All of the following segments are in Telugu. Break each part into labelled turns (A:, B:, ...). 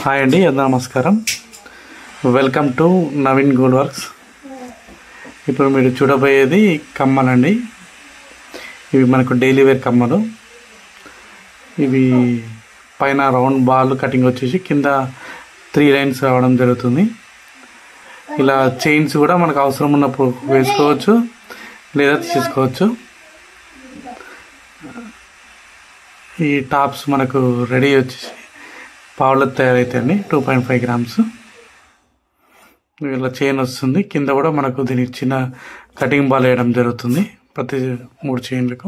A: హాయ్ అండి, నమస్కారం. Welcome to Naveen gold works. ఇప్పుడు మీరు చూడబోయేది కమ్మలండి. ఇవి మనకు డైలీ వేర్ కమ్మలు. ఇవి పైన రౌండ్ బాల్ కటింగ్ వచ్చేసి కింద 3 లైన్స్ రావడం జరుగుతుంది. ఇలా చైన్స్ కూడా మనకు అవసరం ఉన్నప్పుడు వేసుకోవచ్చు లేదా తీసుకోవచ్చు. ఈ టాప్స్ మనకు రెడీ వచ్చేసి పావులతో తయారైతాయండి. 2.5 grams. ఇలా చైన్ వస్తుంది. కింద కూడా మనకు దీనికి చిన్న కటింగ్ బాల్ వేయడం జరుగుతుంది ప్రతి 3 చైన్లకు.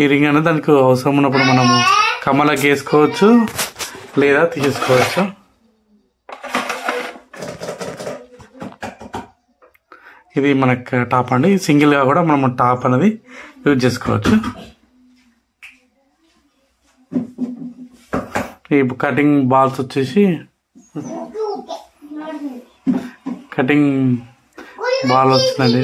A: ఈ రింగ్ అనేది దానికి అవసరం ఉన్నప్పుడు మనము కమ్మలకి వేసుకోవచ్చు లేదా తీసుకోవచ్చు. ఇది మనకు టాప్ అండి. సింగిల్గా కూడా మనము టాప్ అనేది యూజ్ చేసుకోవచ్చు. ఈ కటింగ్ బాల్స్ వచ్చేసి కటింగ్ బాల్ వస్తుందండి.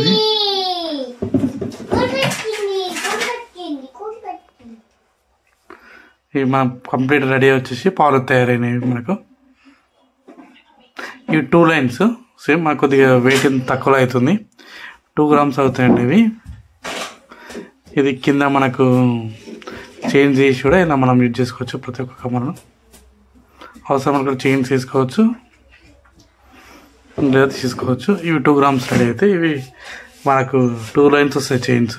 A: ఇది మనం కంప్లీట్ రెడీ వచ్చేసి పాలు తయారైనవి మనకు. ఇవి 2 లైన్స్. సేమ్ మనకు కొద్దిగా వెయిట్ తక్కువలో అవుతుంది. 2 grams అవుతాయండి ఇవి. ఇది కింద మనకు చైన్స్ చేసి కూడా ఇలా మనం యూజ్ చేసుకోవచ్చు. ప్రతి ఒక్క కమ్మలను అవసరం అనుకుంటే చైన్స్ తీసుకోవచ్చు లేదా తీసుకోవచ్చు. ఇవి 2 grams రెడీ అయితే ఇవి మనకు 2 lines వస్తాయి చైన్స్.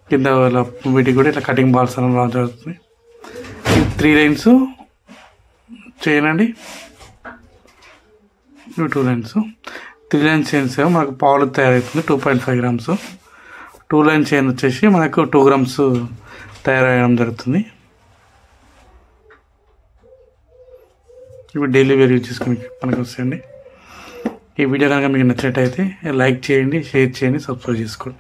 A: కింద ఇలా వీటికి కూడా ఇట్లా కటింగ్ బాల్స్ అని రావడం జరుగుతుంది. ఇవి 3 lines చైన్ అండి. ఇవి 2 lines. 3 lines చైన్స్ ఏమో మనకు పావులు తయారవుతుంది. 2.5 grams. 2 line చైన్ వచ్చేసి మనకు 2 grams తయారయ్యడం జరుగుతుంది. ఇవి డైలీ వేర్ యూజ్ చేసుకుని మనకు వస్తాయండి. ఈ వీడియో కనుక మీకు నచ్చినట్టయితే లైక్ చేయండి, షేర్ చేయండి, సబ్స్క్రైబ్ చేసుకోండి.